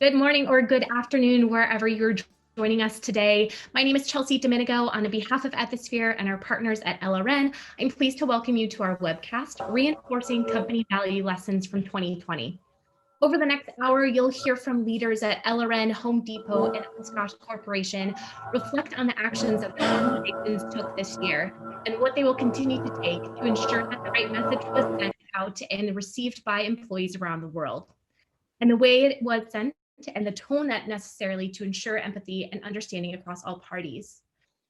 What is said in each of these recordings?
Good morning or good afternoon, wherever you're joining us today. My name is Chelsea Domenico. On behalf of Ethisphere and our partners at LRN, I'm pleased to welcome you to our webcast, Reinforcing Company Value Lessons from 2020. Over the next hour, you'll hear from leaders at LRN, Home Depot, and Oshkosh Corporation reflect on the actions that the organizations took this year and what they will continue to take to ensure that the right message was sent out and received by employees around the world, and the way it was sent and the tone that necessarily to ensure empathy and understanding across all parties.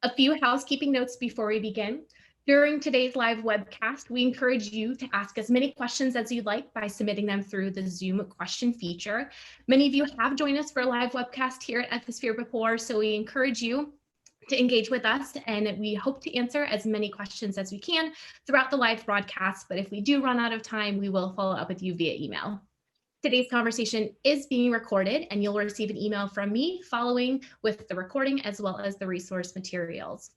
A few housekeeping notes before we begin. During today's live webcast, we encourage you to ask as many questions as you'd like by submitting them through the Zoom question feature. Many of you have joined us for a live webcast here at Ethisphere before, so we encourage you to engage with us, and we hope to answer as many questions as we can throughout the live broadcast. But if we do run out of time, we will follow up with you via email. Today's conversation is being recorded, and you'll receive an email from me following with the recording as well as the resource materials.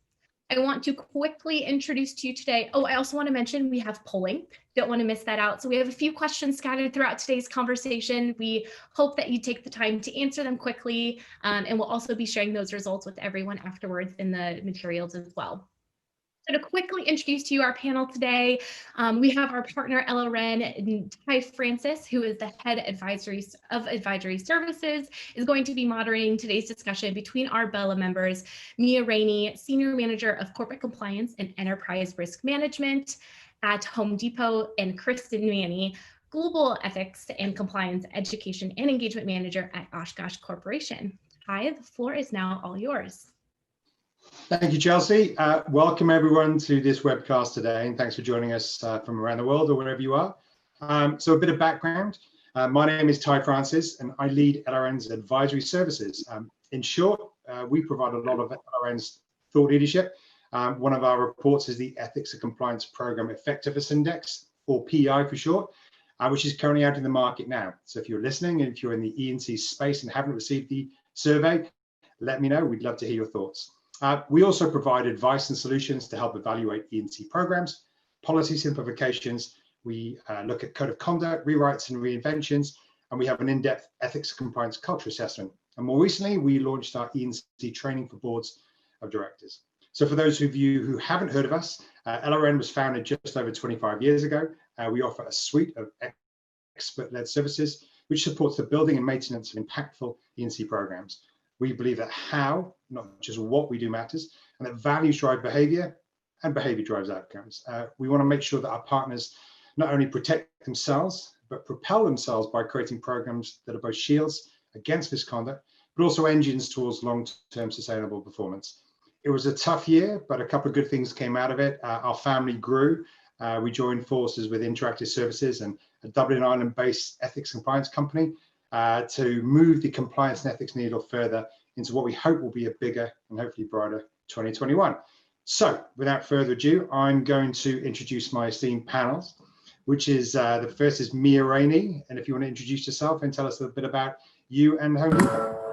I want to quickly introduce to you today. Oh, I also want to mention we have polling. Don't want to miss that out. So we have a few questions scattered throughout today's conversation. We hope that you take the time to answer them quickly, and we'll also be sharing those results with everyone afterwards in the materials as well. So to quickly introduce to you our panel today, we have our partner LRN, and Ty Francis, who is the head of advisory services, is going to be moderating today's discussion between our BELA members, Mia Rainey, Senior Manager of Corporate Compliance and Enterprise Risk Management at Home Depot, and Kristen Manny, Global Ethics and Compliance Education and Engagement Manager at Oshkosh Corporation. Ty, the floor is now all yours. Thank you, Chelsea. Welcome everyone to this webcast today, and thanks for joining us from around the world or wherever you are. So a bit of background. My name is Ty Francis, and I lead LRN's advisory services. In short, we provide a lot of LRN's thought leadership. One of our reports is the Ethics and Compliance Program Effectiveness Index, or PEI for short, which is currently out in the market now. So if you're listening, and if you're in the E&C space and haven't received the survey, let me know. We'd love to hear your thoughts. We also provide advice and solutions to help evaluate E&C programs, policy simplifications. We look at code of conduct, rewrites and reinventions, and we have an in-depth ethics and compliance culture assessment. And more recently, we launched our E&C training for boards of directors. So for those of you who haven't heard of us, LRN was founded just over 25 years ago. We offer a suite of expert-led services, which supports the building and maintenance of impactful E&C programs. We believe that how, not just what we do matters, and that values drive behavior and behavior drives outcomes. We want to make sure that our partners not only protect themselves, but propel themselves by creating programs that are both shields against misconduct, but also engines towards long-term sustainable performance. It was a tough year, but a couple of good things came out of it. Our family grew. We joined forces with Interactive Services and a Dublin Ireland-based ethics and compliance company, to move the compliance and ethics needle further into what we hope will be a bigger and hopefully brighter 2021. So without further ado, I'm going to introduce my esteemed panels, which is the first is Mia Rainey. And if you want to introduce yourself and tell us a little bit about you and Home Depot.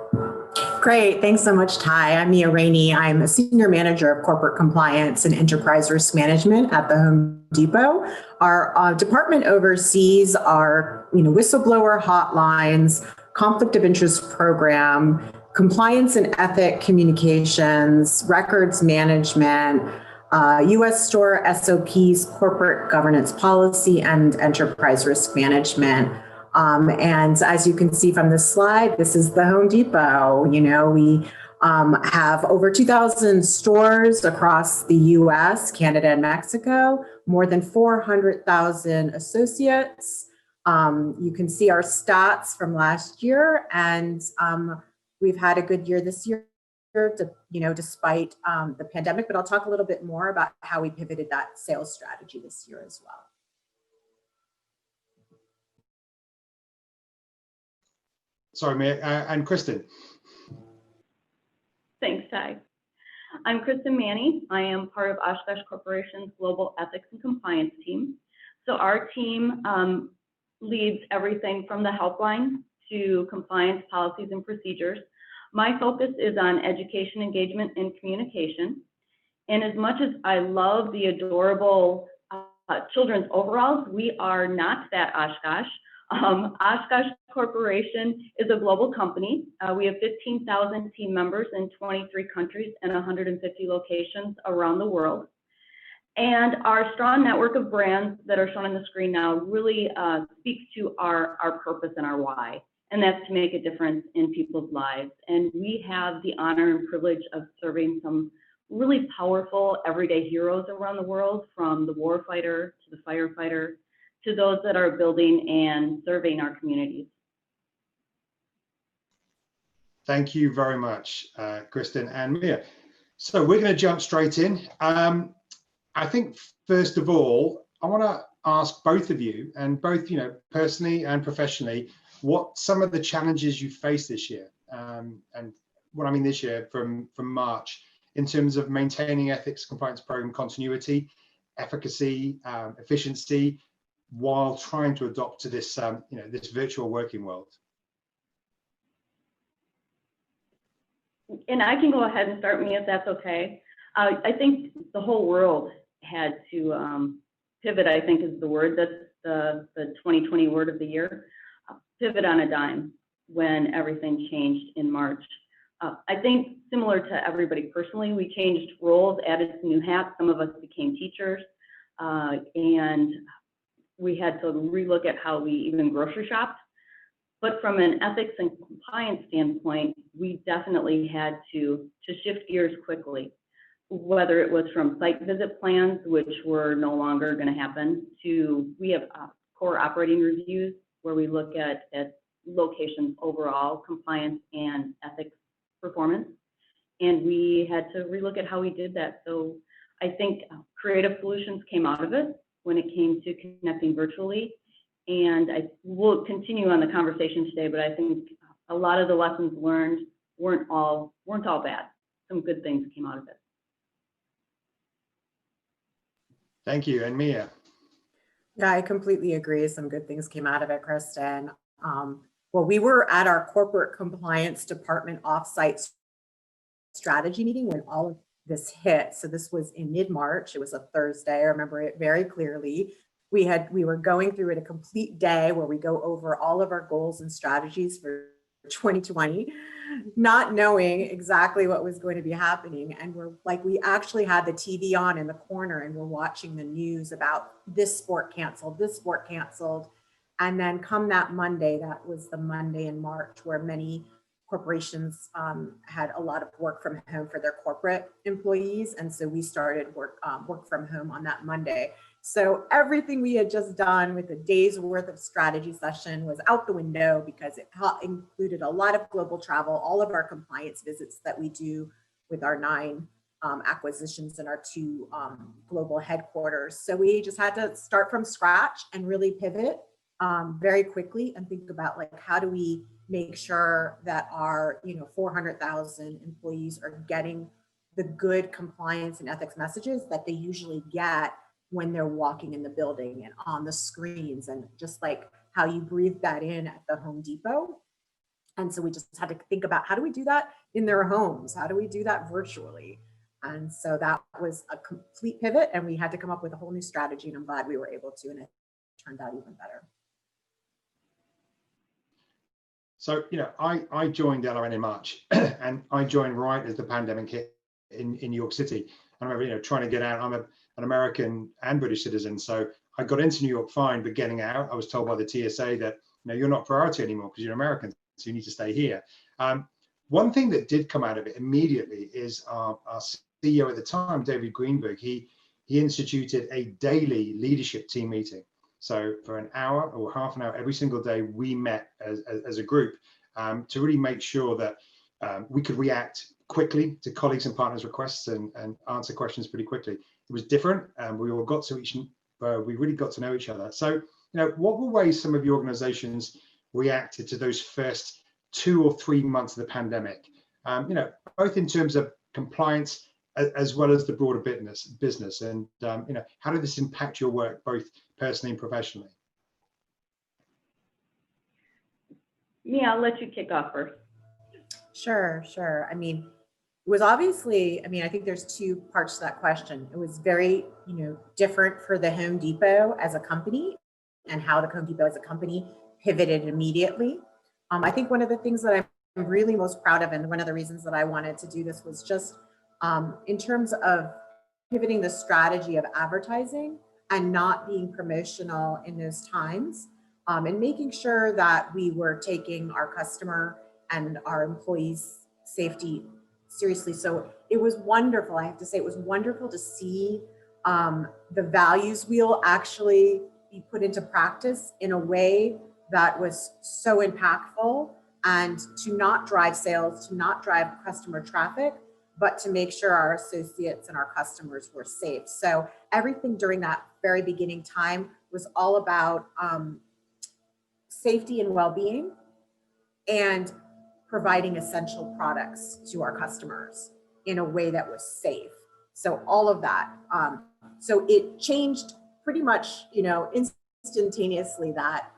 Great, thanks so much, Ty. I'm Mia Rainey. I'm a Senior Manager of Corporate Compliance and Enterprise Risk Management at the Home Depot. Our department oversees our whistleblower hotlines, conflict of interest program, compliance and ethic communications, records management, U.S. store SOPs, corporate governance policy, and enterprise risk management. And as you can see from this slide, this is the Home Depot. We have over 2,000 stores across the US, Canada, and Mexico, more than 400,000 associates. You can see our stats from last year, and we've had a good year this year, despite the pandemic, but I'll talk a little bit more about how we pivoted that sales strategy this year as well. Sorry, Mia, and Kristen. Thanks, Ty. I'm Kristen Manny. I am part of Oshkosh Corporation's Global Ethics and Compliance team. So our team leads everything from the helpline to compliance policies and procedures. My focus is on education, engagement, and communication. And as much as I love the adorable children's overalls, we are not that Oshkosh. Oshkosh Corporation is a global company. We have 15,000 team members in 23 countries and 150 locations around the world. And our strong network of brands that are shown on the screen now really speaks to our purpose and our why, and that's to make a difference in people's lives. And we have the honor and privilege of serving some really powerful everyday heroes around the world, from the warfighter to the firefighter to those that are building and serving our communities. Thank you very much, Kristen and Mia. So we're going to jump straight in. I think, first of all, I want to ask both of you, and both, personally and professionally, what some of the challenges you faced this year, and what I mean this year from March, in terms of maintaining ethics compliance program continuity, efficacy, efficiency, while trying to adopt to this, this virtual working world. And I can go ahead and start, me, if that's okay. I think the whole world had to pivot, I think is the word. That's the 2020 word of the year. Pivot on a dime when everything changed in March. I think similar to everybody personally, we changed roles, added some new hats. Some of us became teachers, and we had to relook at how we even grocery shopped. But from an ethics and compliance standpoint, we definitely had to shift gears quickly, whether it was from site visit plans, which were no longer going to happen, to we have core operating reviews where we look at locations overall compliance and ethics performance. And we had to relook at how we did that. So I think creative solutions came out of it when it came to connecting virtually. And I will continue on the conversation today, but I think a lot of the lessons learned weren't all bad. Some good things came out of it. Thank you. And Mia? Yeah, I completely agree. Some good things came out of it, Kristen. Well, we were at our corporate compliance department offsite strategy meeting when all of this hit. So this was in mid-March. It was a Thursday. I remember it very clearly. We were going through it a complete day where we go over all of our goals and strategies for 2020, not knowing exactly what was going to be happening. And we actually had the TV on in the corner and we're watching the news about this sport canceled. And then come that Monday, that was the Monday in March where many corporations had a lot of work from home for their corporate employees. And so we started work from home on that Monday. So everything we had just done with a day's worth of strategy session was out the window because it included a lot of global travel, all of our compliance visits that we do with our 9 acquisitions and our 2 global headquarters. So we just had to start from scratch and really pivot very quickly and think about how do we make sure that our 400,000 employees are getting the good compliance and ethics messages that they usually get when they're walking in the building and on the screens, and just like how you breathe that in at the Home Depot. And so we just had to think about how do we do that in their homes? How do we do that virtually? And so that was a complete pivot, and we had to come up with a whole new strategy, and I'm glad we were able to, and it turned out even better. So, I joined LRN in March and I joined right as the pandemic hit in New York City. I remember, trying to get out. I'm an American and British citizen. So I got into New York fine, but getting out, I was told by the TSA that, you're not priority anymore because you're American, so you need to stay here. One thing that did come out of it immediately is our CEO at the time, David Greenberg, he instituted a daily leadership team meeting. So for an hour or half an hour every single day, we met as a group to really make sure that we could react quickly to colleagues and partners' requests and answer questions pretty quickly. It was different, and we all got to we really got to know each other. So, what were ways some of your organizations reacted to those first 2 or 3 months of the pandemic? Both in terms of compliance as well as the broader business, and how did this impact your work both personally and professionally? Mia, I'll let you kick off first. Sure. I mean, it was obviously, I think there's 2 parts to that question. It was very, different for the Home Depot as a company, and how the Home Depot as a company pivoted immediately. I think one of the things that I'm really most proud of, and one of the reasons that I wanted to do this, was just in terms of pivoting the strategy of advertising and not being promotional in those times, and making sure that we were taking our customer and our employees' safety seriously. So it was wonderful. I have to say, it was wonderful to see the values wheel actually be put into practice in a way that was so impactful, and to not drive sales, to not drive customer traffic, but to make sure our associates and our customers were safe. So everything during that very beginning time was all about safety and well-being, and providing essential products to our customers in a way that was safe. So all of that. So it changed pretty much, instantaneously, that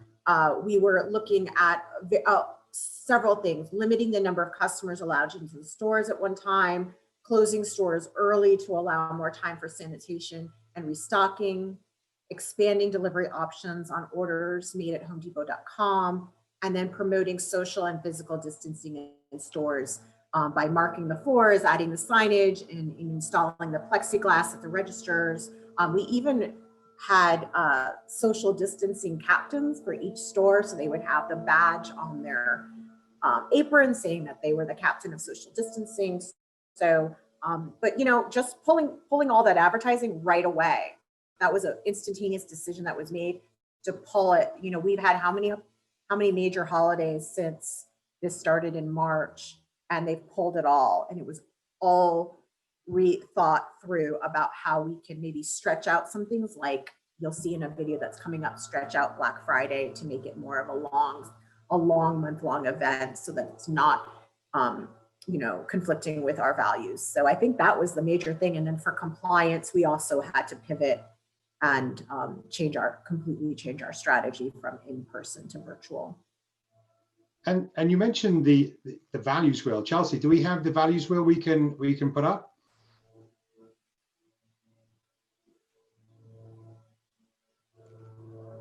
we were looking at several things: limiting the number of customers allowed into the stores at one time, closing stores early to allow more time for sanitation and restocking, expanding delivery options on orders made at homedepot.com, and then promoting social and physical distancing in stores by marking the floors, adding the signage, and installing the plexiglass at the registers. We even had social distancing captains for each store, so they would have the badge on their apron saying that they were the captain of social distancing. So, but just pulling all that advertising right away. That was an instantaneous decision that was made to pull it. We've had how many major holidays since this started in March, and they've pulled it all, and it was all thought through about how we can maybe stretch out some things, like you'll see in a video that's coming up, stretch out Black Friday to make it more of a long month-long event, so that it's not conflicting with our values. So I think that was the major thing. And then for compliance, we also had to pivot and completely change our strategy from in-person to virtual. And you mentioned the values wheel. Chelsea, do we have the values wheel we can put up?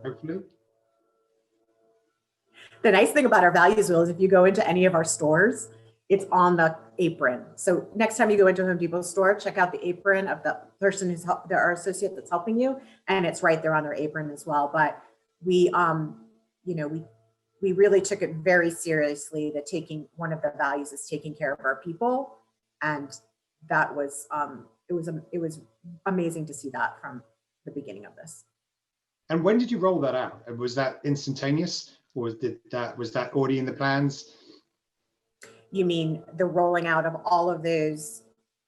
Hopefully. The nice thing about our values wheel is if you go into any of our stores, it's on the apron. So next time you go into a Home Depot store, check out the apron of the person our associate that's helping you, and it's right there on their apron as well. But we really took it very seriously, that one of the values is taking care of our people, and that was it was amazing to see that from the beginning of this. And when did you roll that out? Was that instantaneous, or was that already in the plans? You mean the rolling out of all of those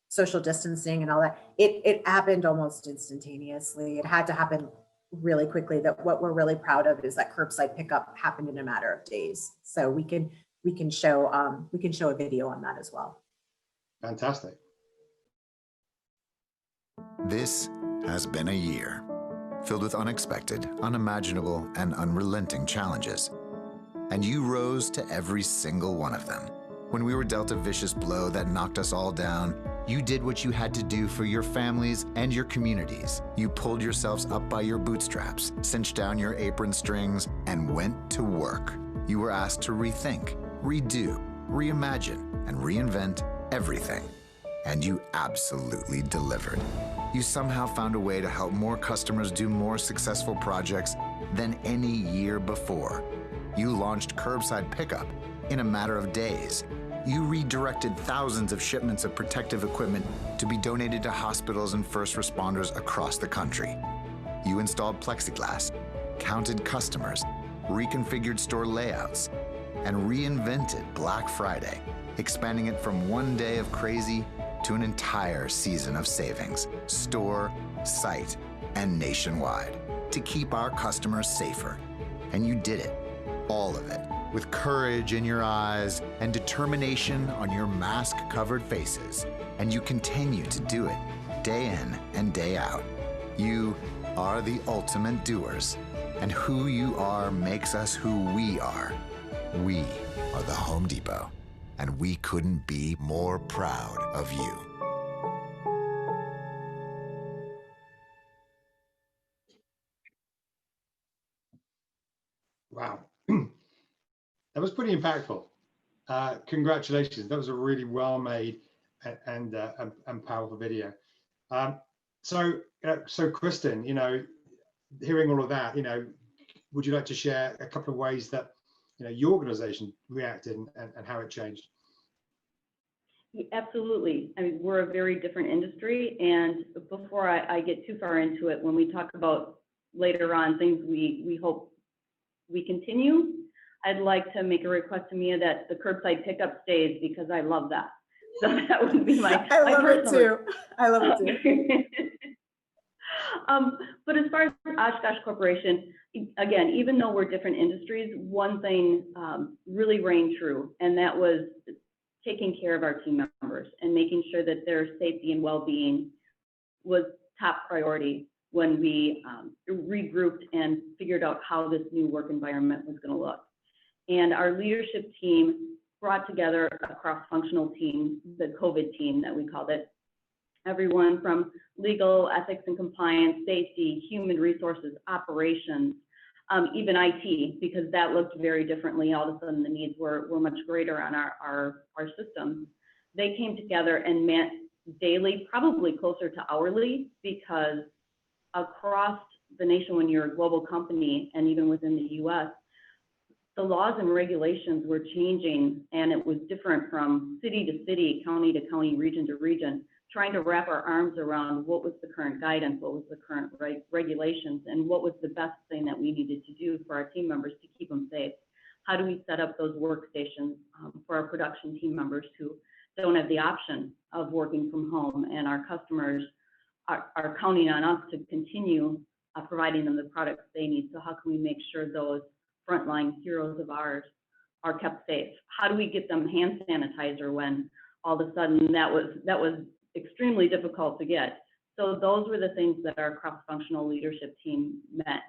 social distancing and all that? It happened almost instantaneously. It had to happen really quickly. That what we're really proud of is that curbside pickup happened in a matter of days. So we can show a video on that as well. Fantastic. This has been a year filled with unexpected, unimaginable, and unrelenting challenges. And you rose to every single one of them. When we were dealt a vicious blow that knocked us all down, you did what you had to do for your families and your communities. You pulled yourselves up by your bootstraps, cinched down your apron strings, and went to work. You were asked to rethink, redo, reimagine, and reinvent everything. And you absolutely delivered. You somehow found a way to help more customers do more successful projects than any year before. You launched curbside pickup in a matter of days. You redirected thousands of shipments of protective equipment to be donated to hospitals and first responders across the country. You installed plexiglass, counted customers, reconfigured store layouts, and reinvented Black Friday, expanding it from one day of crazy to an entire season of savings, store, site, and nationwide, to keep our customers safer. And you did it, all of it, with courage in your eyes and determination on your mask-covered faces. And you continue to do it day in and day out. You are the ultimate doers, and who you are makes us who we are. We are the Home Depot, and we couldn't be more proud of you. Wow. That was pretty impactful. Congratulations. That was a really well made and powerful video. So Kristen, hearing all of that, would you like to share a couple of ways that your organization reacted and how it changed? Absolutely. I mean, we're a very different industry, and before I get too far into it, when we talk about later on things we hope we continue, I'd like to make a request to Mia that the curbside pickup stays, because I love that. So that would be I love it too. I love it too. But as far as Oshkosh Corporation, again, even though we're different industries, one thing really reigned true, and that was taking care of our team members and making sure that their safety and well-being was top priority when we regrouped and figured out how this new work environment was going to look. And our leadership team brought together a cross-functional team, the COVID team that we called it. Everyone from legal, ethics and compliance, safety, human resources, operations, even IT, because that looked very differently. All of a sudden, the needs were much greater on our systems. They came together and met daily, probably closer to hourly, because across the nation, when you're a global company, and even within the US, the laws and regulations were changing, and it was different from city to city, county to county, region to region, trying to wrap our arms around what was the current guidance, what was the current regulations, and what was the best thing that we needed to do for our team members to keep them safe. How do we set up those workstations for our production team members who don't have the option of working from home, and our customers are counting on us to continue providing them the products they need. So how can we make sure those frontline heroes of ours are kept safe? How do we get them hand sanitizer when all of a sudden that was extremely difficult to get? So those were the things that our cross-functional leadership team met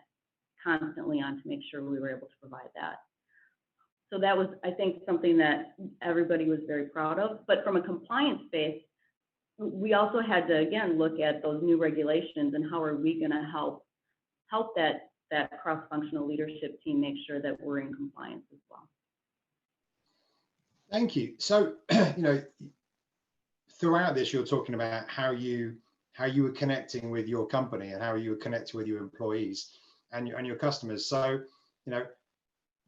constantly on to make sure we were able to provide that. So that was, I think, something that everybody was very proud of. But from a compliance space, we also had to, again, look at those new regulations and how are we going to help that cross-functional leadership team make sure that we're in compliance as well. Thank you. So, throughout this, you're talking about how you were connecting with your company and how you were connecting with your employees and your customers. So,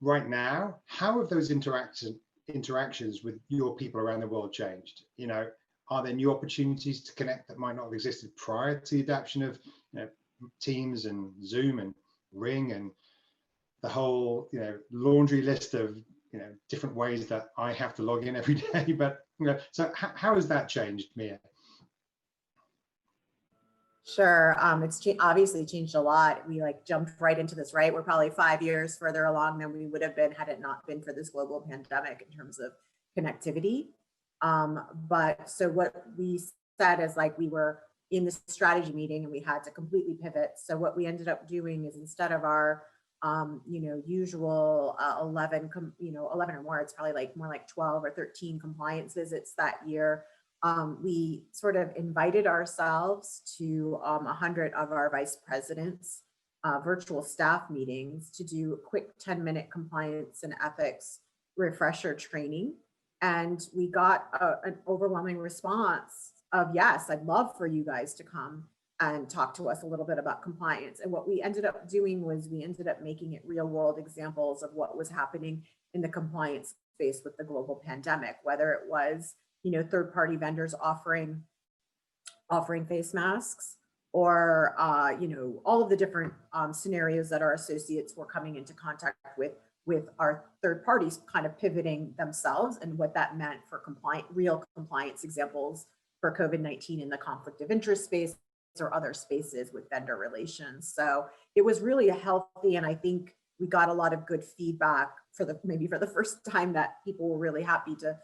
right now, how have those interactions with your people around the world changed? Are there new opportunities to connect that might not have existed prior to the adoption of Teams and Zoom and Ring and the whole laundry list of different ways that I have to log in every day? But so how has that changed, Mia? Sure. It's obviously changed a lot. We jumped right into this, right? We're probably 5 years further along than we would have been had it not been for this global pandemic in terms of connectivity. But so what we said is we were in this strategy meeting and we had to completely pivot. So what we ended up doing is instead of our usual 11 or more, it's probably more like 12 or 13 compliance visits that year. We sort of invited ourselves to 100 of our vice presidents' virtual staff meetings to do a quick 10-minute compliance and ethics refresher training. And we got an overwhelming response of, yes, I'd love for you guys to come and talk to us a little bit about compliance. And what we ended up doing was we ended up making it real world examples of what was happening in the compliance space with the global pandemic, whether it was third-party vendors offering face masks, or all of the different scenarios that our associates were coming into contact with our third parties kind of pivoting themselves and what that meant for real compliance examples for COVID-19 in the conflict of interest space or other spaces with vendor relations. So it was really a healthy, and I think we got a lot of good feedback maybe for the first time that people were really happy to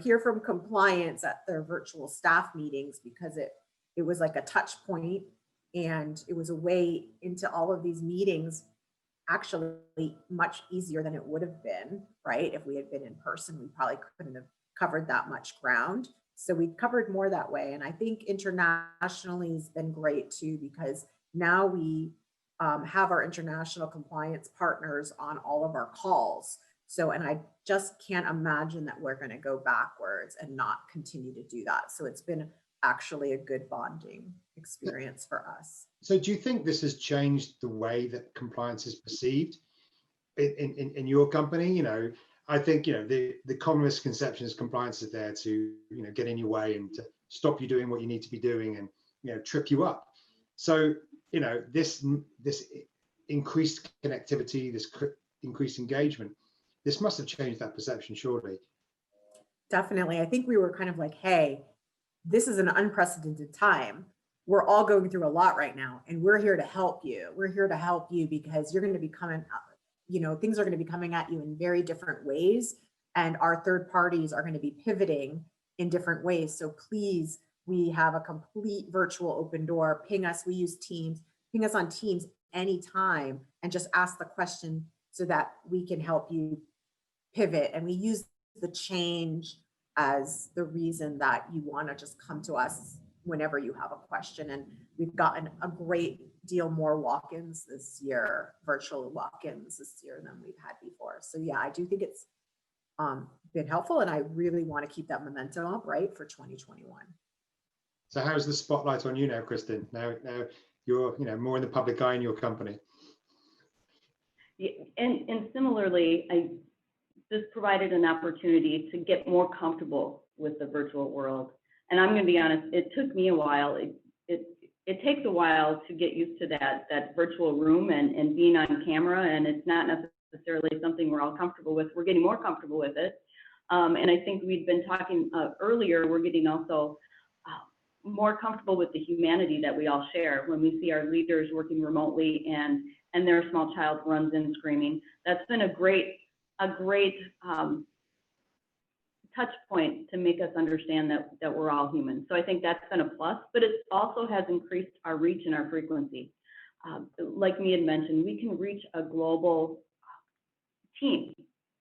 hear from compliance at their virtual staff meetings, because it was like a touch point and it was a way into all of these meetings actually much easier than it would have been, right? If we had been in person, we probably couldn't have covered that much ground. So we covered more that way. And I think internationally has been great too, because now we have our international compliance partners on all of our calls. So, and I just can't imagine that we're going to go backwards and not continue to do that. So it's been actually a good bonding experience for us. So do you think this has changed the way that compliance is perceived in your company? You know, I think, you know, the common misconception is compliance is there to, you know, get in your way and to stop you doing what you need to be doing and, you know, trip you up. So, you know, this increased connectivity, this increased engagement, this must have changed that perception, surely. Definitely. I think we were kind of like, hey, this is an unprecedented time. We're all going through a lot right now, and we're here to help you. We're here to help you because you're going to be coming, you know, things are going to be coming at you in very different ways. And our third parties are going to be pivoting in different ways. So please, we have a complete virtual open door. Ping us. We use Teams. Ping us on Teams anytime and just ask the question so that we can help you pivot. And we use the change as the reason that you want to just come to us whenever you have a question. And we've gotten a great deal more walk-ins this year, virtual walk-ins this year than we've had before. So yeah, I do think it's been helpful, and I really want to keep that momentum up, right, for 2021. So how's the spotlight on you now, Kristen? Now you're, you know, more in the public eye in your company. Yeah, and similarly, this provided an opportunity to get more comfortable with the virtual world. And I'm going to be honest, it took me a while. It takes a while to get used to that virtual room and being on camera, and it's not necessarily something we're all comfortable with. We're getting more comfortable with it. And I think we've been talking earlier, we're getting also more comfortable with the humanity that we all share when we see our leaders working remotely and their small child runs in screaming. That's been a great touch point to make us understand that we're all human. So I think that's been a plus, but it also has increased our reach and our frequency. Like me had mentioned, we can reach a global team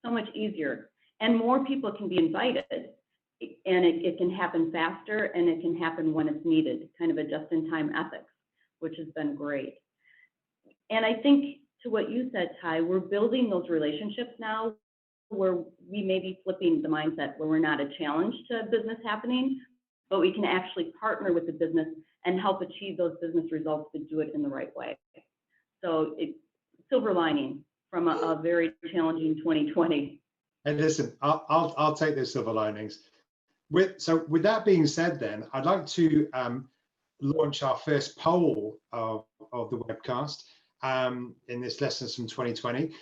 so much easier, and more people can be invited, and it can happen faster, and it can happen when it's needed, kind of a just-in-time ethics, which has been great. And I think to what you said, Ty, we're building those relationships now where we may be flipping the mindset where we're not a challenge to business happening, but we can actually partner with the business and help achieve those business results to do it in the right way. So it's silver lining from a very challenging 2020. And listen, I'll take those silver linings. So with that being said, then I'd like to launch our first poll of the webcast in this Lessons from 2020,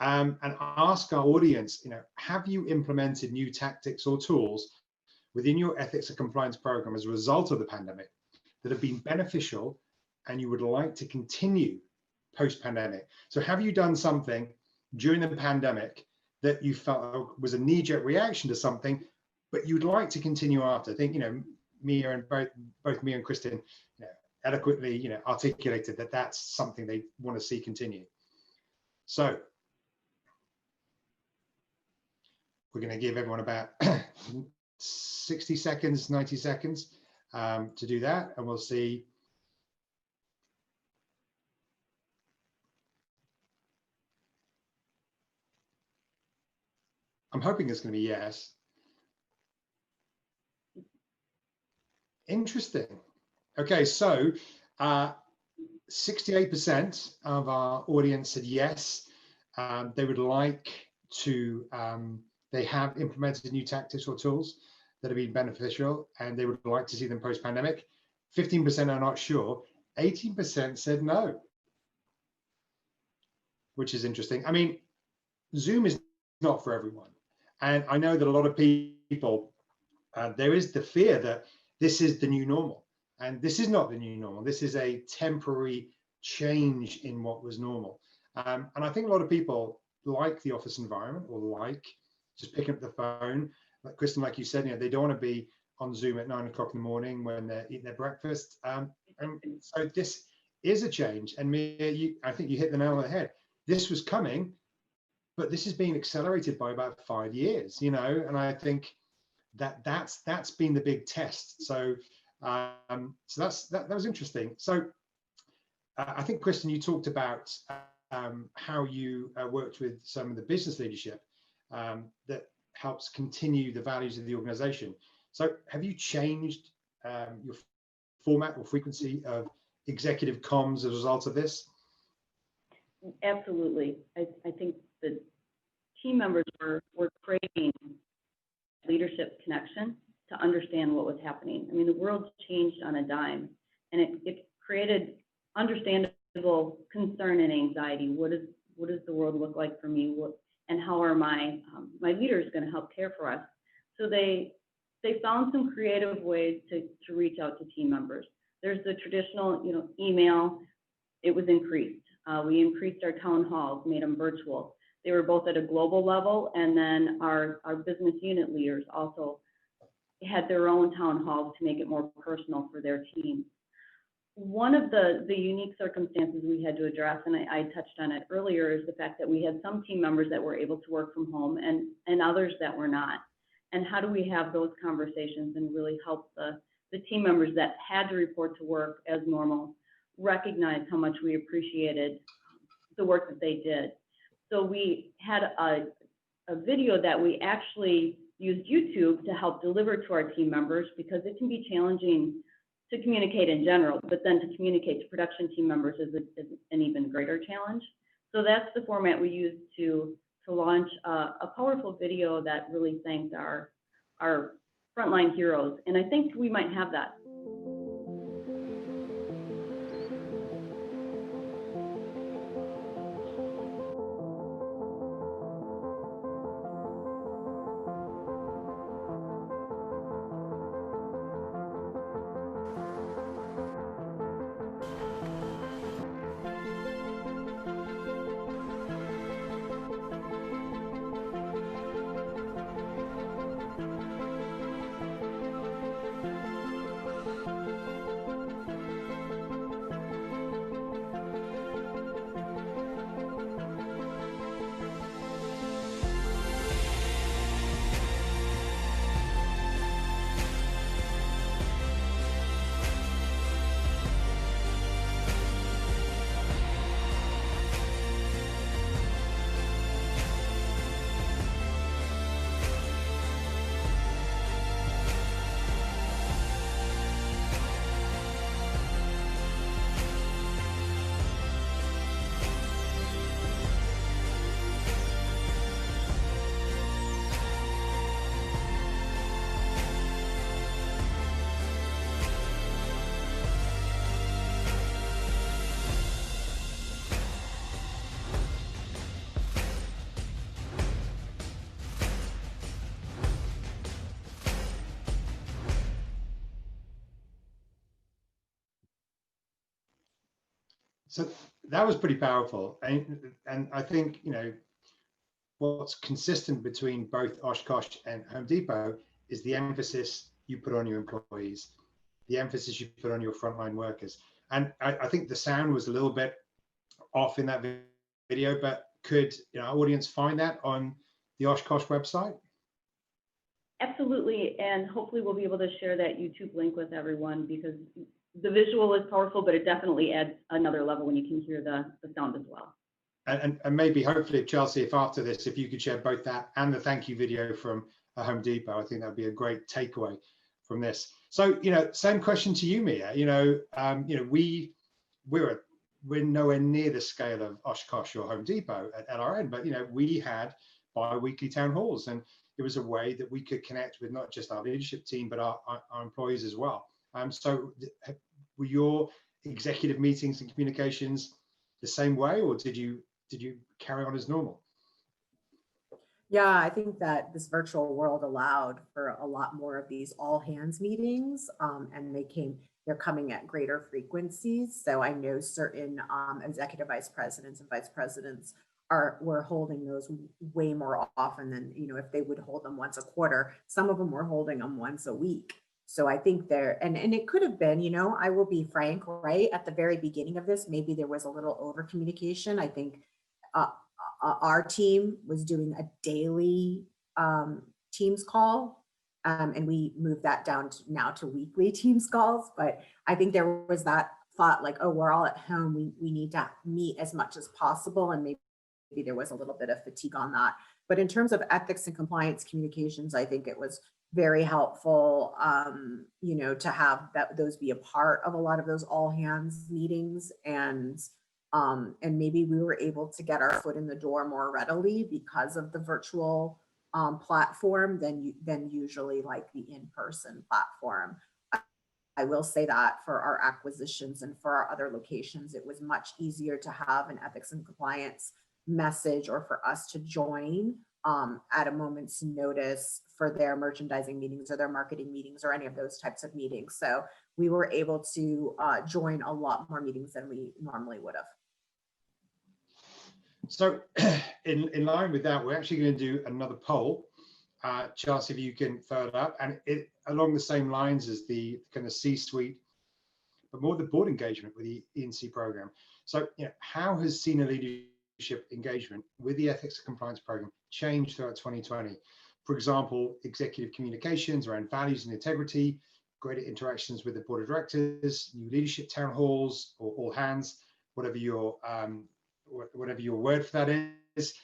and ask our audience, you know, have you implemented new tactics or tools within your ethics and compliance program as a result of the pandemic that have been beneficial and you would like to continue post-pandemic? So have you done something during the pandemic that you felt was a knee-jerk reaction to something, but you'd like to continue after? I think, you know, Mia and both Mia and Kristen, you know, eloquently, you know, articulated that that's something they want to see continue. So we're going to give everyone about 60 seconds, 90 seconds to do that, and we'll see. I'm hoping it's going to be yes. Interesting. Okay, so 68% of our audience said yes. They would like to, they have implemented new tactics or tools that have been beneficial, and they would like to see them post-pandemic. 15% are not sure. 18% said no, which is interesting. I mean, Zoom is not for everyone. And I know that a lot of people, there is the fear that this is the new normal. And this is not the new normal. This is a temporary change in what was normal. And I think a lot of people like the office environment, or like just picking up the phone. Like Kristen, like you said, you know, they don't want to be on Zoom at 9 o'clock in the morning when they're eating their breakfast. And so this is a change. And Mia, I think you hit the nail on the head. This was coming, but this is being accelerated by about 5 years, you know, and I think that's been the big test. So that was interesting. So I think, Kristen, you talked about how you worked with some of the business leadership that helps continue the values of the organization. So have you changed your format or frequency of executive comms as a result of this? Absolutely. I think the team members were craving leadership connection to understand what was happening. I mean, the world's changed on a dime, and it created understandable concern and anxiety. What does the world look like for me? And how are my leaders going to help care for us? So they found some creative ways to reach out to team members. There's the traditional, email. It was increased. We increased our town halls, made them virtual. They were both at a global level, and then our business unit leaders also had their own town halls to make it more personal for their teams. One of the unique circumstances we had to address, and I touched on it earlier, is the fact that we had some team members that were able to work from home and others that were not. And how do we have those conversations and really help the team members that had to report to work as normal recognize how much we appreciated the work that they did. So we had a video that we actually used YouTube to help deliver to our team members, because it can be challenging to communicate in general, but then to communicate to production team members is an even greater challenge. So that's the format we used to launch a powerful video that really thanked our frontline heroes. And I think we might have that. So that was pretty powerful. And I think, what's consistent between both Oshkosh and Home Depot is the emphasis you put on your employees, the emphasis you put on your frontline workers. And I think the sound was a little bit off in that video, but could our audience find that on the Oshkosh website? Absolutely, and hopefully we'll be able to share that YouTube link with everyone, because the visual is powerful, but it definitely adds another level when you can hear the sound as well. And maybe, hopefully, Chelsea, if after this, if you could share both that and the thank you video from Home Depot, I think that'd be a great takeaway from this. So, same question to you, Mia. We're nowhere near the scale of Oshkosh or Home Depot at our end, but we had bi-weekly town halls, and it was a way that we could connect with not just our leadership team, but our employees as well. So were your executive meetings and communications the same way, or did you carry on as normal? Yeah, I think that this virtual world allowed for a lot more of these all hands meetings, and they're coming at greater frequencies. So I know certain executive vice presidents and vice presidents were holding those way more often than, if they would hold them once a quarter. Some of them were holding them once a week. So I think and it could have been, I will be frank, right at the very beginning of this, maybe there was a little over communication. I think our team was doing a daily Teams call, and we moved that down now to weekly Teams calls. But I think there was that thought like, oh, we're all at home. We need to meet as much as possible. And maybe there was a little bit of fatigue on that. But in terms of ethics and compliance communications, I think it was very helpful, to have those be a part of a lot of those all hands meetings, and maybe we were able to get our foot in the door more readily because of the virtual platform than usually like the in-person platform. I will say that for our acquisitions and for our other locations, it was much easier to have an ethics and compliance message, or for us to join at a moment's notice for their merchandising meetings or their marketing meetings or any of those types of meetings. So we were able to join a lot more meetings than we normally would have. So in line with that, we're actually going to do another poll. Chelsea, if you can throw it up, and it along the same lines as the kind of C-suite, but more the board engagement with the E&C program. So, how has senior leadership engagement with the ethics and compliance program changed throughout 2020? For example, executive communications around values and integrity, greater interactions with the board of directors, new leadership town halls or all hands, whatever your word for that is.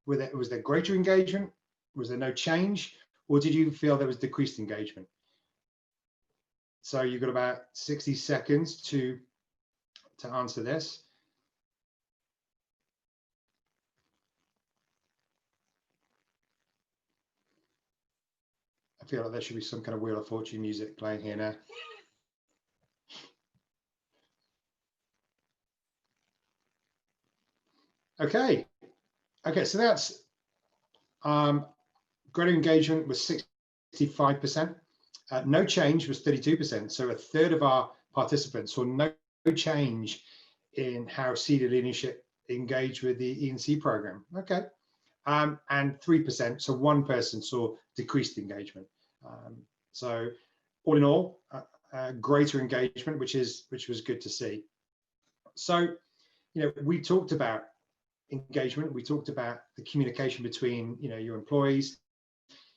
Was there greater engagement? Was there no change, or did you feel there was decreased engagement? So you've got about 60 seconds to answer this. I feel like there should be some kind of Wheel of Fortune music playing here now. Okay, so that's greater engagement was 65%. No change was 32%. So a third of our participants saw no change in how senior leadership engaged with the E&C program. Okay, and 3%, so one person saw decreased engagement. So all in all, greater engagement, which was good to see. So, we talked about engagement. We talked about the communication between, your employees.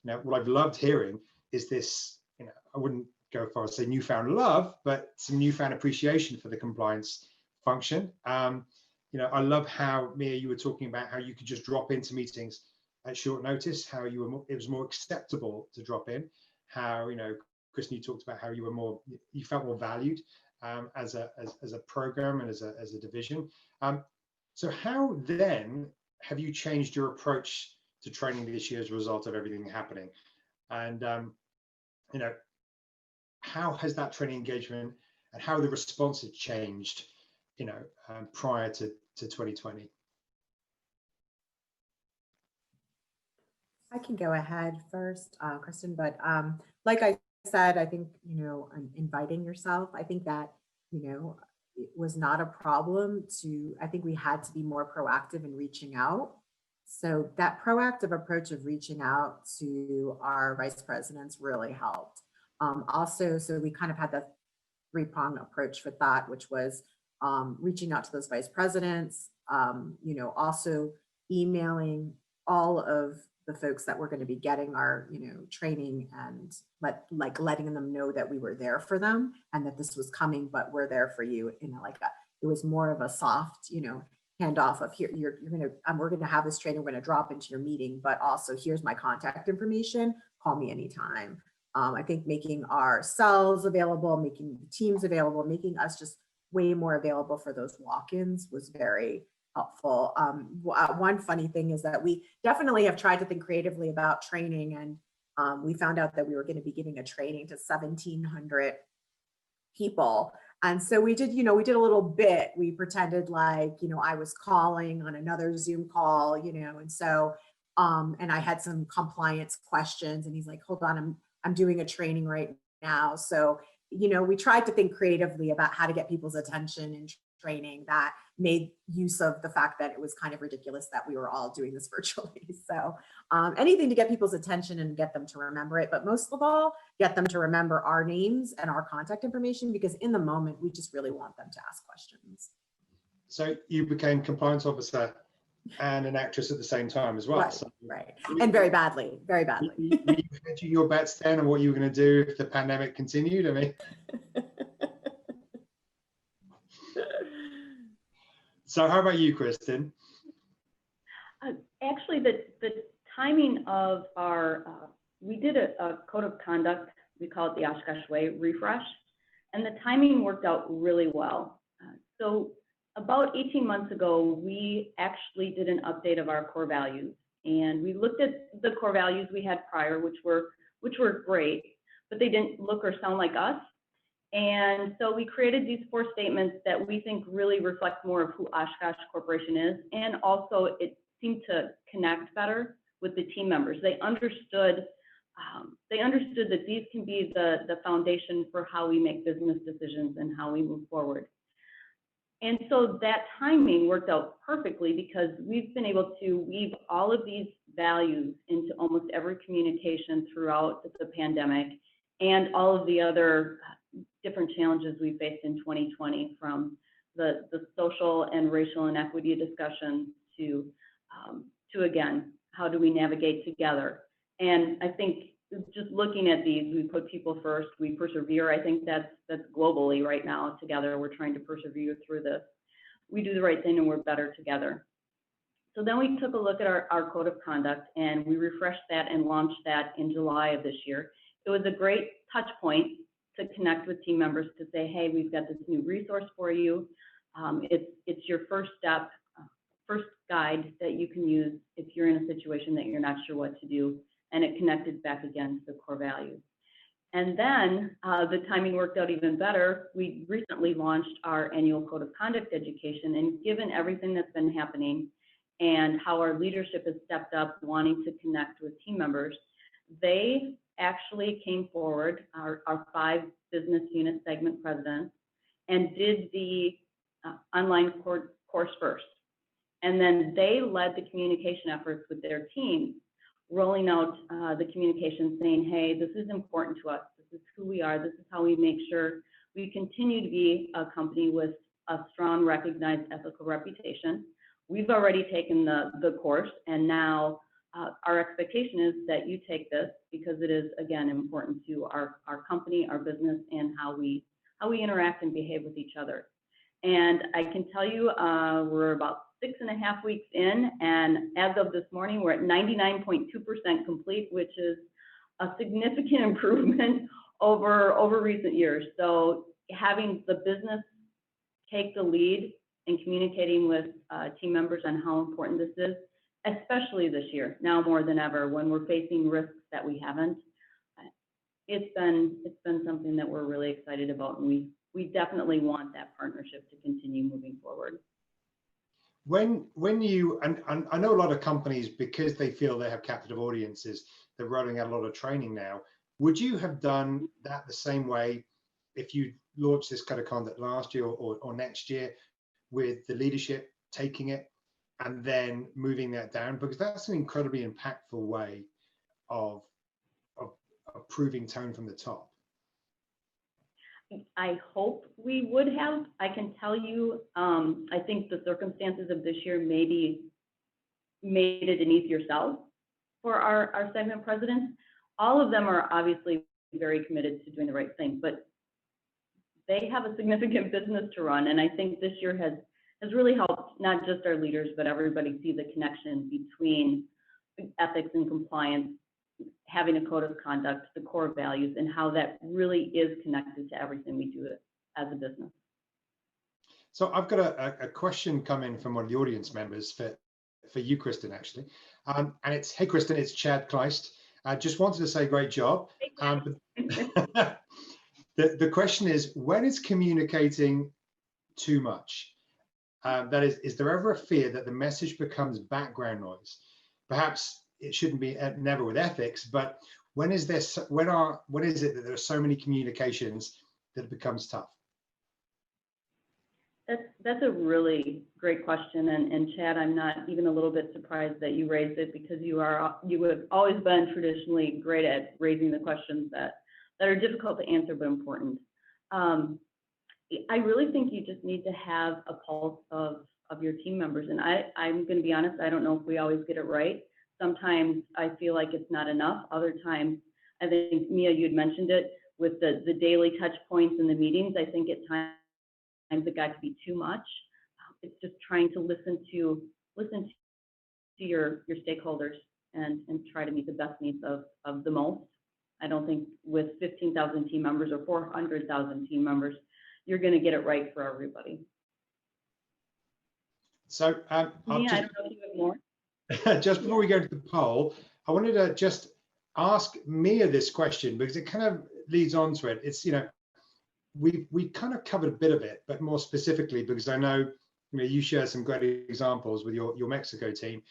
What I've loved hearing is this, I wouldn't go far as say newfound love, but some newfound appreciation for the compliance function. I love how, Mia, you were talking about how you could just drop into meetings at short notice, how it was more acceptable to drop in, how, Kristen, you talked about how you felt more valued as a program and as a division. So how then have you changed your approach to training this year as a result of everything happening? And, how has that training engagement and how the response has changed, prior to 2020? I can go ahead first, Kristen, but like I said, I think, inviting yourself, I think that, it was not a problem I think we had to be more proactive in reaching out. So that proactive approach of reaching out to our vice presidents really helped. Also, so we kind of had that three-pronged approach for that, which was reaching out to those vice presidents, also emailing all of the folks that were going to be getting our, training, and letting them know that we were there for them and that this was coming, but we're there for you. It was more of a soft, handoff of here, we're going to have this training, we're going to drop into your meeting, but also here's my contact information, call me anytime. I think making our cells available, making the teams available, making us just way more available for those walk-ins was very helpful. One funny thing is that we definitely have tried to think creatively about training, and we found out that we were going to be giving a training to 1,700 people. And so we did a little bit. We pretended like, I was calling on another Zoom call, and so, and I had some compliance questions, and he's like, hold on, I'm doing a training right now. So, we tried to think creatively about how to get people's attention in training that made use of the fact that it was kind of ridiculous that we were all doing this virtually. So anything to get people's attention and get them to remember it, but most of all, get them to remember our names and our contact information, because in the moment, we just really want them to ask questions. So you became compliance officer and an actress at the same time as well. Right, so right. And very badly. Were you hedging your bets then on what you were going to do if the pandemic continued? I mean, so how about you, Kristen? Actually, the timing of our, we did a code of conduct, we call it the Oshkosh Way refresh, and the timing worked out really well. So about 18 months ago, we actually did an update of our core values, and we looked at the core values we had prior, which were great, but they didn't look or sound like us. And so we created these 4 statements that we think really reflect more of who Oshkosh Corporation is, and also it seemed to connect better with the team members. They understood that these can be the foundation for how we make business decisions and how we move forward. And so that timing worked out perfectly because we've been able to weave all of these values into almost every communication throughout the pandemic and all of the other different challenges we faced in 2020, from the social and racial inequity discussions to again, how do we navigate together? And I think just looking at these, we put people first, we persevere. I think that's globally right now. Together, we're trying to persevere through this. We do the right thing and we're better together. So then we took a look at our code of conduct and we refreshed that and launched that in July of this year. It was a great touch point to connect with team members to say, hey, we've got this new resource for you. It's your first step, first guide that you can use if you're in a situation that you're not sure what to do. And it connected back again to the core values. And then the timing worked out even better. We recently launched our annual code of conduct education, and given everything that's been happening and how our leadership has stepped up wanting to connect with team members, they actually came forward, our 5 business unit segment presidents, and did the online course first. And then they led the communication efforts with their teams, rolling out the communication saying, hey, this is important to us. This is who we are. This is how we make sure we continue to be a company with a strong, recognized ethical reputation. We've already taken the course, and now our expectation is that you take this because it is, again, important to our company, our business, and how we interact and behave with each other. And I can tell you we're about 6.5 weeks in, and as of this morning, we're at 99.2% complete, which is a significant improvement over recent years. So having the business take the lead in communicating with team members on how important this is, especially this year, now more than ever, when we're facing risks that we haven't, it's been something that we're really excited about, and we definitely want that partnership to continue moving forward. When you, and I know a lot of companies, because they feel they have captive audiences, they're rolling out a lot of training now. Would you have done that the same way if you launched this code of conduct last year or next year, with the leadership taking it and then moving that down? Because that's an incredibly impactful way of proving tone from the top. I hope we would have. I can tell you, I think the circumstances of this year maybe made it an easier sell for our segment presidents. All of them are obviously very committed to doing the right thing, but they have a significant business to run. And I think this year has really helped not just our leaders, but everybody see the connection between ethics and compliance, having a code of conduct, the core values, and how that really is connected to everything we do as a business. So I've got a question come in from one of the audience members for you, Kristen, actually. And it's, hey, Kristen, it's Chad Kleist. I just wanted to say great job. The question is, when is communicating too much? That is there ever a fear that the message becomes background noise? Perhaps it shouldn't be never with ethics, but when is it that there are so many communications that it becomes tough? That's a really great question, and Chad, I'm not even a little bit surprised that you raised it, because you have always been traditionally great at raising the questions that are difficult to answer but important. I really think you just need to have a pulse of your team members, and I'm going to be honest, I don't know if we always get it right. Sometimes I feel like it's not enough. Other times, I think, Mia, you'd mentioned it with the daily touch points in the meetings. I think at times it got to be too much. It's just trying to listen to to your stakeholders and try to meet the best needs of the most. I don't think with 15,000 team members or 400,000 team members, you're going to get it right for everybody. So I don't know if you have more. just before we go to the poll, I wanted to just ask Mia this question because it kind of leads on to it. It's, we kind of covered a bit of it, but more specifically because I know, you share some great examples with your Mexico team.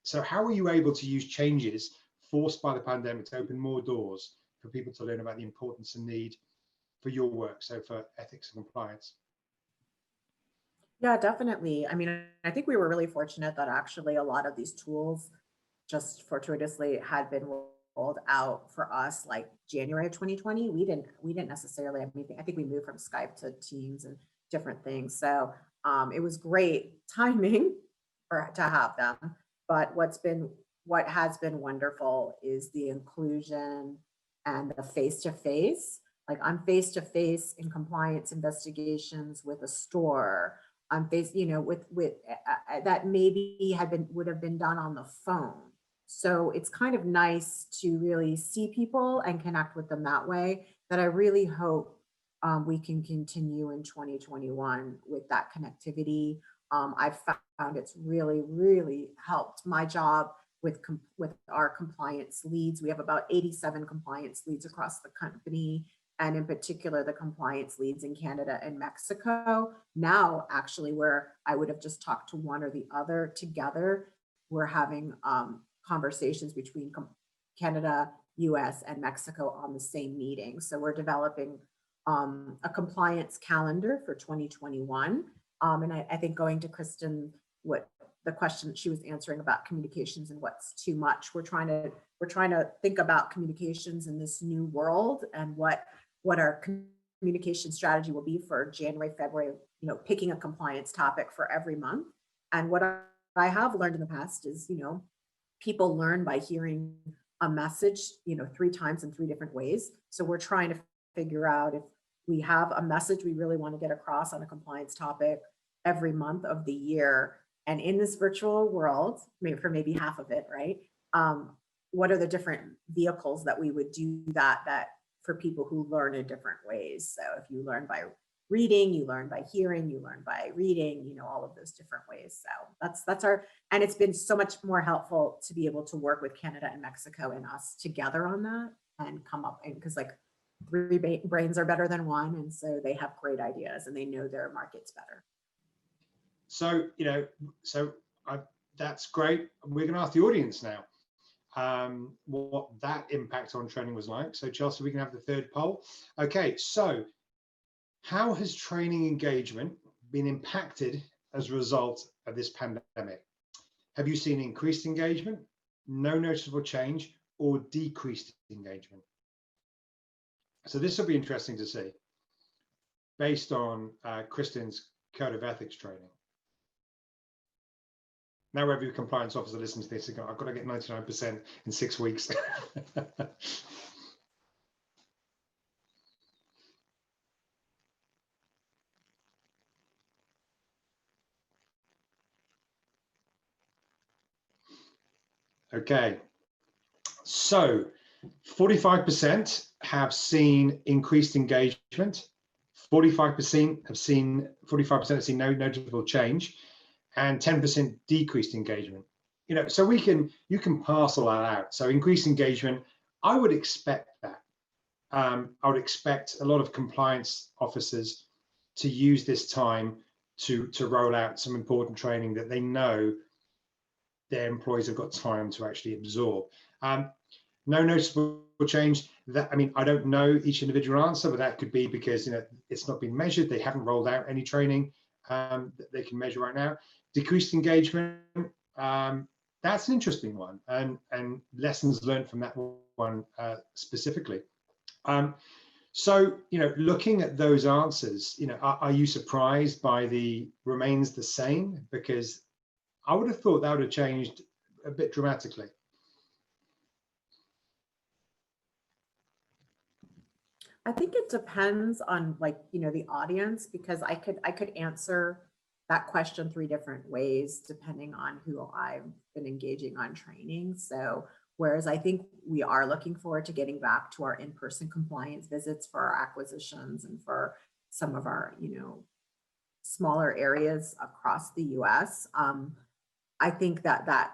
So how were you able to use changes forced by the pandemic to open more doors for people to learn about the importance and need for your work, so for ethics and compliance? Yeah, definitely. I mean, I think we were really fortunate that actually a lot of these tools just fortuitously had been rolled out for us like January of 2020. We didn't necessarily have anything. I think we moved from Skype to Teams and different things. So it was great timing to have them. But what has been wonderful is the inclusion and the face-to-face. Like I'm face-to-face in compliance investigations with a store. I'm with that maybe would have been done on the phone. So it's kind of nice to really see people and connect with them that way, that I really hope we can continue in 2021 with that connectivity. I've found it's really, really helped my job with our compliance leads. We have about 87 compliance leads across the company, and in particular, the compliance leads in Canada and Mexico. Now, actually, where I would have just talked to one or the other together, we're having conversations between Canada, US, and Mexico on the same meeting. So we're developing a compliance calendar for 2021. And I think going to Kristen, what the question she was answering about communications and what's too much, we're trying to think about communications in this new world and what our communication strategy will be for January, February, picking a compliance topic for every month. And what I have learned in the past is, people learn by hearing a message, 3 times in 3 different ways. So we're trying to figure out if we have a message we really want to get across on a compliance topic every month of the year. And in this virtual world, maybe half of it, right? What are the different vehicles that we would do that for people who learn in different ways? So if you learn by reading, you learn by hearing, you learn by reading, all of those different ways. So that's our, and it's been so much more helpful to be able to work with Canada and Mexico and us together on that and come up, and because like 3 brains are better than 1. And so they have great ideas and they know their markets better. So, that's great. We're going to ask the audience now what that impact on training was like. So Chelsea, we can have the 3rd poll. Okay, so how has training engagement been impacted as a result of this pandemic? Have you seen increased engagement, no noticeable change, or decreased engagement? So this will be interesting to see based on Kristen's Code of Ethics training. Now every compliance officer listens to this and go, I've got to get 99% in 6 weeks. Okay, so 45% have seen increased engagement, 45% have seen no noticeable change, and 10% decreased engagement. So you can parcel that out. So increased engagement, I would expect that. I would expect a lot of compliance officers to use this time to roll out some important training that they know their employees have got time to actually absorb. No noticeable change. I don't know each individual answer, but that could be because it's not been measured. They haven't rolled out any training that they can measure right now. Decreased engagement. That's an interesting one, and lessons learned from that one specifically. So looking at those answers, are you surprised by the remains the same? Because I would have thought that would have changed a bit dramatically. I think it depends on the audience, because I could answer that question 3 different ways, depending on who I've been engaging on training. So whereas I think we are looking forward to getting back to our in-person compliance visits for our acquisitions and for some of our, smaller areas across the US, I think that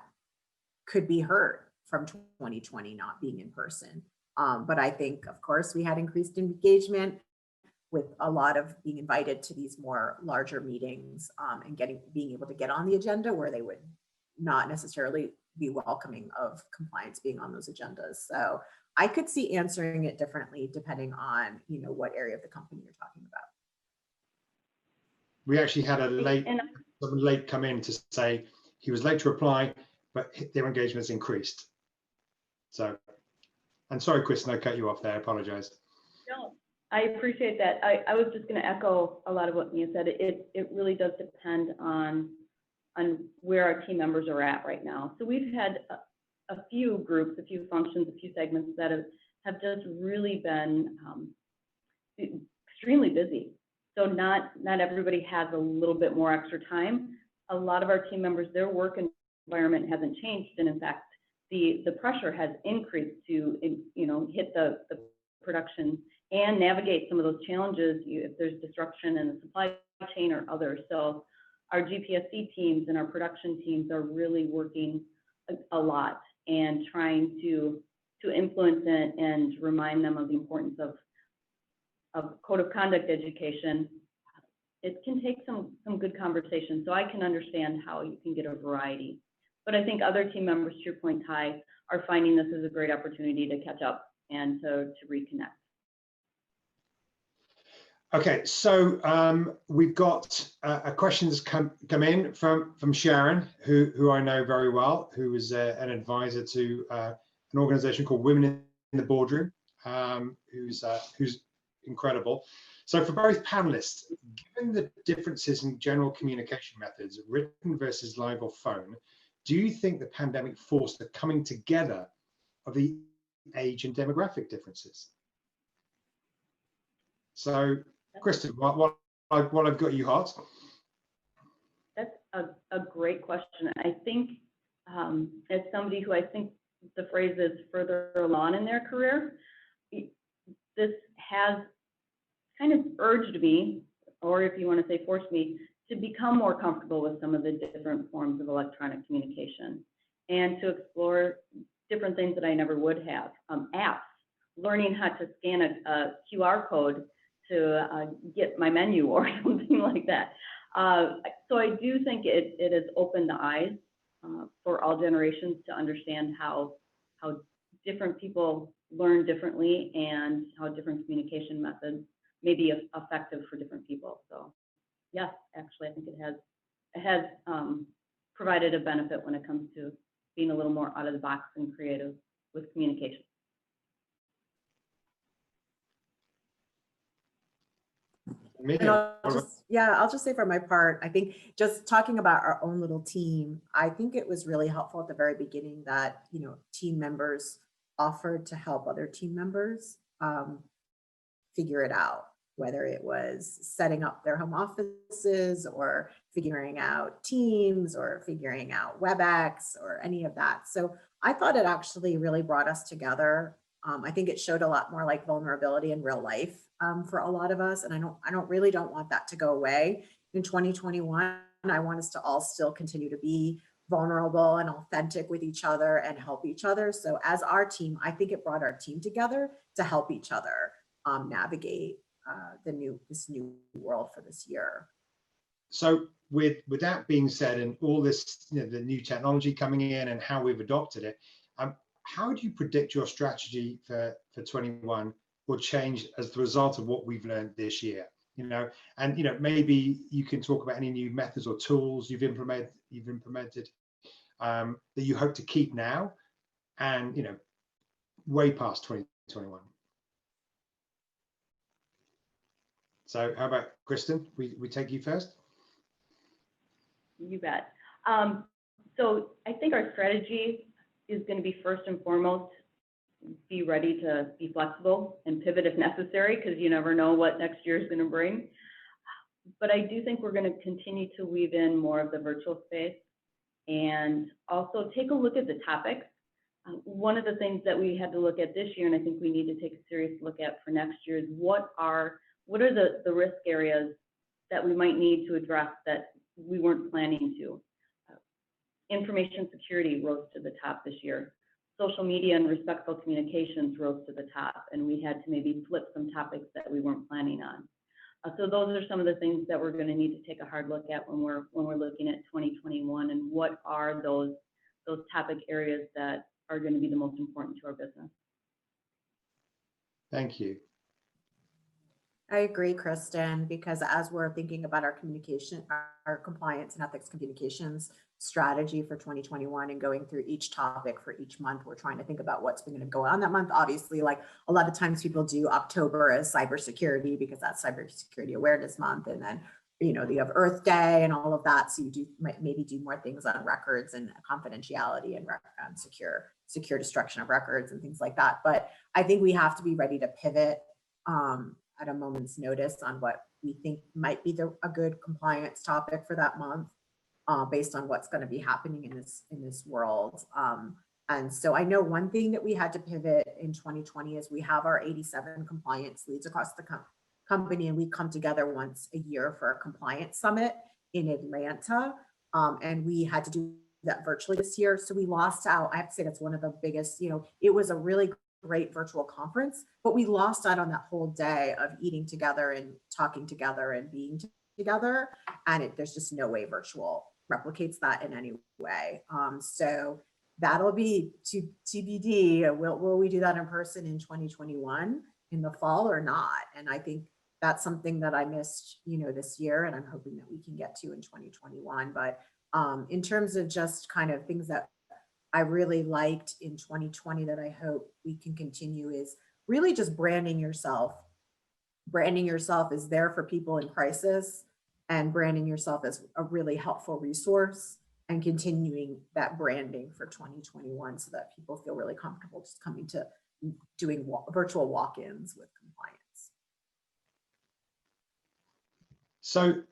could be hurt from 2020 not being in person. But I think, of course, we had increased engagement with a lot of being invited to these more larger meetings, and being able to get on the agenda where they would not necessarily be welcoming of compliance being on those agendas. So I could see answering it differently depending on, what area of the company you're talking about. We actually had someone late come in to say he was late to reply, but their engagement's increased. So, I'm sorry, Kristen, I cut you off there. I apologize. No, I appreciate that. I was just going to echo a lot of what Mia said. It really does depend on where our team members are at right now. So we've had a few groups, a few functions, a few segments that have just really been extremely busy. So not everybody has a little bit more extra time. A lot of our team members, their work environment hasn't changed, and in fact, the pressure has increased to hit the production and navigate some of those challenges if there's disruption in the supply chain or others. So our GPSC teams and our production teams are really working a lot and trying to influence it and remind them of the importance of code of conduct education. It can take some good conversation. So I can understand how you can get a variety. But I think other team members, to your point, Ty, are finding this as a great opportunity to catch up and to reconnect. Okay, so we've got a question that's come in from Sharon, who I know very well, who is an advisor to an organization called Women in the Boardroom, who's incredible. So for both panelists, given the differences in general communication methods, written versus live or phone, do you think the pandemic forced the coming together of the age and demographic differences? So, Kristen, what I've got you hot? That's a great question. I think as somebody who I think the phrase is further along in their career, this has kind of urged me, or if you want to say forced me, to become more comfortable with some of the different forms of electronic communication and to explore different things that I never would have. Apps, learning how to scan a QR code to get my menu or something like that. So I do think it has opened the eyes for all generations to understand how different people learn differently and how different communication methods may be effective for different people. So yes, actually, I think it has provided a benefit when it comes to being a little more out of the box and creative with communication. I'll just say for my part, I think just talking about our own little team, I think it was really helpful at the very beginning that, team members offered to help other team members figure it out, whether it was setting up their home offices or figuring out Teams or figuring out WebEx or any of that. So I thought it actually really brought us together. I think it showed a lot more like vulnerability in real life for a lot of us. And I don't want that to go away in 2021. I want us to all still continue to be vulnerable and authentic with each other and help each other. So as our team, I think it brought our team together to help each other navigate this new world for this year. So with that being said, and all this, the new technology coming in and how we've adopted it, how do you predict your strategy for 21 will change as the result of what we've learned this year? And maybe you can talk about any new methods or tools you've implemented that you hope to keep now and way past 2021. So how about Kristen? We take you first. You bet. So I think our strategy is going to be first and foremost, be ready to be flexible and pivot if necessary, because you never know what next year is going to bring. But I do think we're going to continue to weave in more of the virtual space and also take a look at the topics. One of the things that we had to look at this year, and I think we need to take a serious look at for next year, is what are the risk areas that we might need to address that we weren't planning to. Information security rose to the top this year. Social media and respectful communications rose to the top, and we had to maybe flip some topics that we weren't planning on. So those are some of the things that we're going to need to take a hard look at when we're looking at 2021, and what are those topic areas that are going to be the most important to our business. Thank you. I agree, Kristen, because as we're thinking about our communication, our compliance and ethics communications strategy for 2021 and going through each topic for each month, we're trying to think about what's going to go on that month. Obviously, like a lot of times people do October as cybersecurity because that's Cybersecurity Awareness Month. And then, you know, you have Earth Day and all of that. So you might maybe do more things on records and confidentiality and secure destruction of records and things like that. But I think we have to be ready to pivot at a moment's notice on what we think might be a good compliance topic for that month, based on what's going to be happening in this world. And so I know one thing that we had to pivot in 2020 is we have our 87 compliance leads across the company, and we come together once a year for a compliance summit in Atlanta. And we had to do that virtually this year. So we lost out. I have to say that's one of the biggest, you know, it was a really great virtual conference, but we lost out on that whole day of eating together and talking together and being together. And there's just no way virtual replicates that in any way. So that'll be TBD. Will we do that in person in 2021 in the fall or not? And I think that's something that I missed, you know, this year, and I'm hoping that we can get to in 2021. But in terms of just kind of things that I really liked in 2020 that I hope we can continue is really just branding yourself. Branding yourself is there for people in crisis, and branding yourself as a really helpful resource, and continuing that branding for 2021 so that people feel really comfortable just coming to doing virtual walk-ins with compliance. So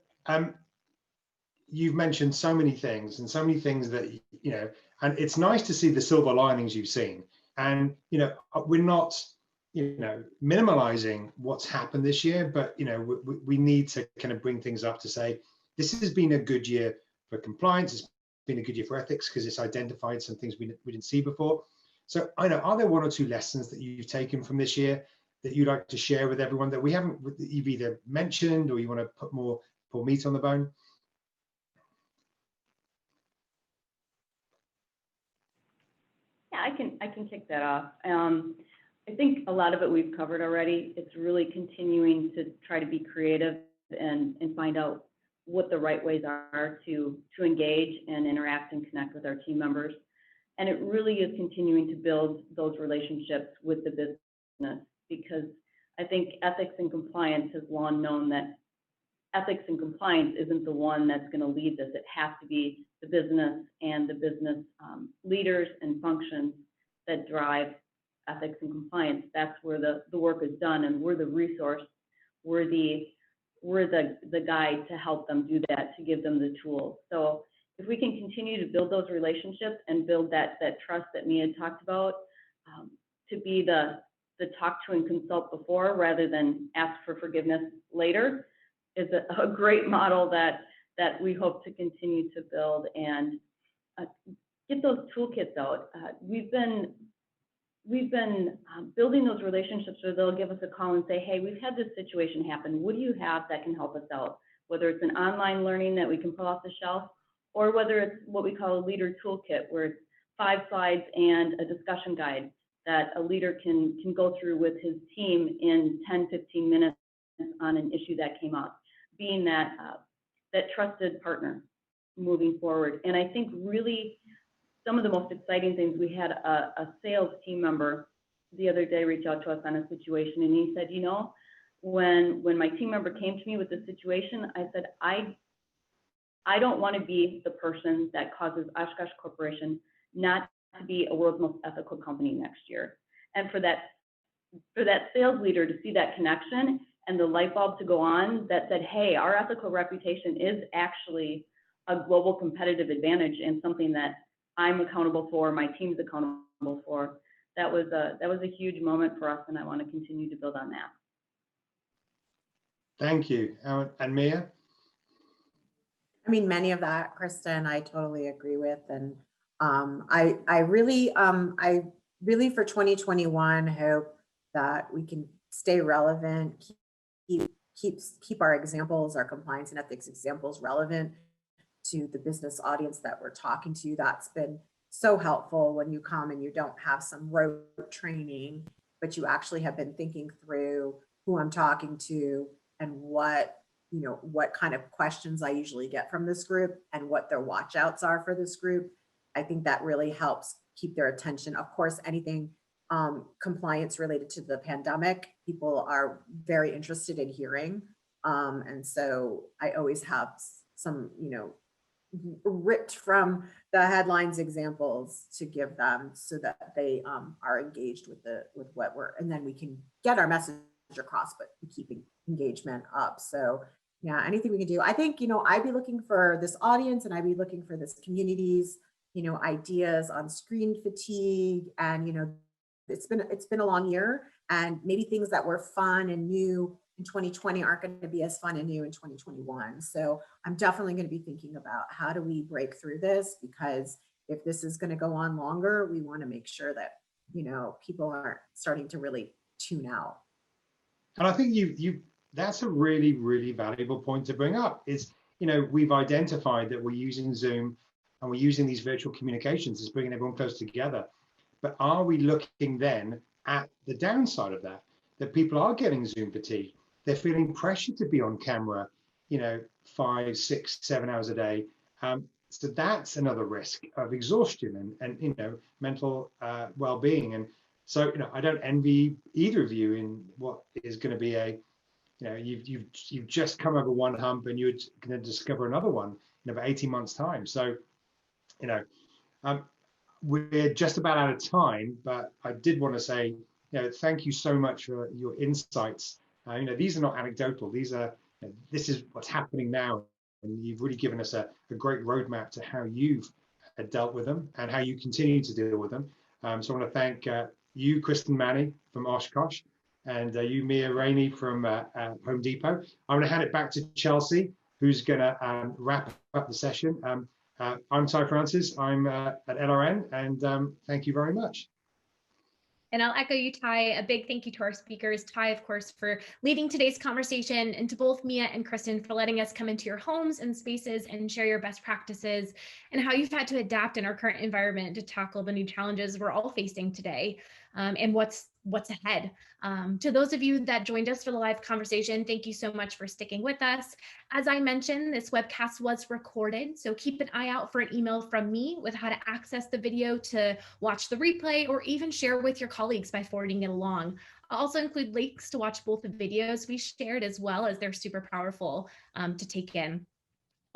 you've mentioned so many things that, you know, and it's nice to see the silver linings you've seen. And, you know, we're not, you know, minimalizing what's happened this year, but, you know, we need to kind of bring things up to say, this has been a good year for compliance. It's been a good year for ethics because it's identified some things we didn't see before. So I know, are there one or two lessons that you've taken from this year that you'd like to share with everyone that we haven't, that you've either mentioned or you want to put more meat on the bone? Yeah, I can kick that off. I think a lot of it we've covered already. It's really continuing to try to be creative and find out what the right ways are to engage and interact and connect with our team members. And it really is continuing to build those relationships with the business, because I think ethics and compliance has long known that ethics and compliance isn't the one that's going to lead this. It has to be the business and the business leaders and functions that drive ethics and compliance. That's where the work is done, and we're the resource. We're the guide to help them do that, to give them the tools. So if we can continue to build those relationships and build that trust that Mia talked about, to be the talk to and consult before rather than ask for forgiveness later, is a great model that we hope to continue to build and get those toolkits out. We've been building those relationships where they'll give us a call and say, hey, we've had this situation happen. What do you have that can help us out? Whether it's an online learning that we can pull off the shelf, or whether it's what we call a leader toolkit, where it's 5 slides and a discussion guide that a leader can go through with his team in 10, 15 minutes on an issue that came up, being that trusted partner moving forward. And I think really some of the most exciting things, we had a sales team member the other day reach out to us on a situation, and he said, you know, when my team member came to me with the situation, I said, I don't want to be the person that causes Oshkosh Corporation not to be a world's most ethical company next year. And for that sales leader to see that connection and the light bulb to go on that said, hey, our ethical reputation is actually a global competitive advantage and something that I'm accountable for, my team's accountable for. That was a huge moment for us, and I want to continue to build on that. Thank you. And Mia? I mean, many of that, Kristen, I totally agree with. And I really for 2021 hope that we can stay relevant, keep our examples, our compliance and ethics examples relevant to the business audience that we're talking to. That's been so helpful when you come and you don't have some rote training, but you actually have been thinking through who I'm talking to and what kind of questions I usually get from this group and what their watch outs are for this group. I think that really helps keep their attention. Of course, anything compliance related to the pandemic, people are very interested in hearing. And so I always have some, ripped from the headlines examples to give them so that they are engaged with what we're, and then we can get our message across, but keeping engagement up. So yeah, anything we can do. I think, I'd be looking for this audience and I'd be looking for this community's, ideas on screen fatigue. And, it's been a long year, and maybe things that were fun and new in 2020 aren't going to be as fun and new in 2021. So I'm definitely going to be thinking about how do we break through this, because if this is going to go on longer, we want to make sure that, people aren't starting to really tune out. And I think that's a really, really valuable point to bring up is, we've identified that we're using Zoom and we're using these virtual communications as bringing everyone close together. But are we looking then at the downside of that people are getting Zoom fatigue? They're feeling pressure to be on camera, 5, 6, 7 hours a day. So that's another risk of exhaustion and mental well-being. And so, I don't envy either of you in what is going to be you've just come over one hump and you're going to discover another one in about 18 months time. So, we're just about out of time, but I did want to say, thank you so much for your insights. These are not anecdotal. This is what's happening now. And you've really given us a great roadmap to how you've dealt with them and how you continue to deal with them. So I want to thank you, Kristen Manny from Oshkosh, and you, Mia Rainey from Home Depot. I'm going to hand it back to Chelsea, who's going to wrap up the session. I'm Ty Francis. I'm at LRN, and thank you very much. And I'll echo you, Ty. A big thank you to our speakers. Ty, of course, for leading today's conversation, and to both Mia and Kristen for letting us come into your homes and spaces and share your best practices and how you've had to adapt in our current environment to tackle the new challenges we're all facing today, and what's ahead. To those of you that joined us for the live conversation, thank you so much for sticking with us. As I mentioned, this webcast was recorded, so keep an eye out for an email from me with how to access the video to watch the replay or even share with your colleagues by forwarding it along. I'll also include links to watch both the videos we shared, as well as they're super powerful to take in.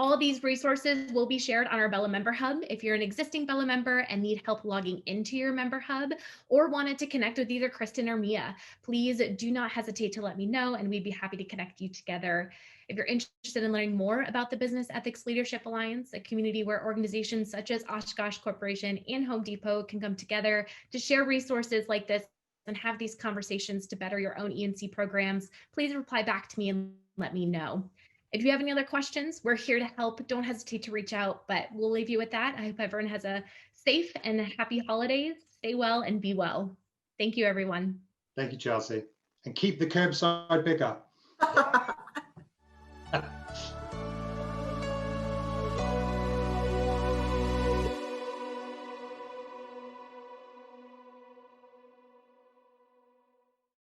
All of these resources will be shared on our Bella Member Hub. If you're an existing Bella member and need help logging into your member hub or wanted to connect with either Kristen or Mia, please do not hesitate to let me know, and we'd be happy to connect you together. If you're interested in learning more about the Business Ethics Leadership Alliance, a community where organizations such as Oshkosh Corporation and Home Depot can come together to share resources like this and have these conversations to better your own E&C programs, please reply back to me and let me know. If you have any other questions, we're here to help. Don't hesitate to reach out, but we'll leave you with that. I hope everyone has a safe and happy holidays. Stay well and be well. Thank you, everyone. Thank you, Chelsea. And keep the curbside pickup.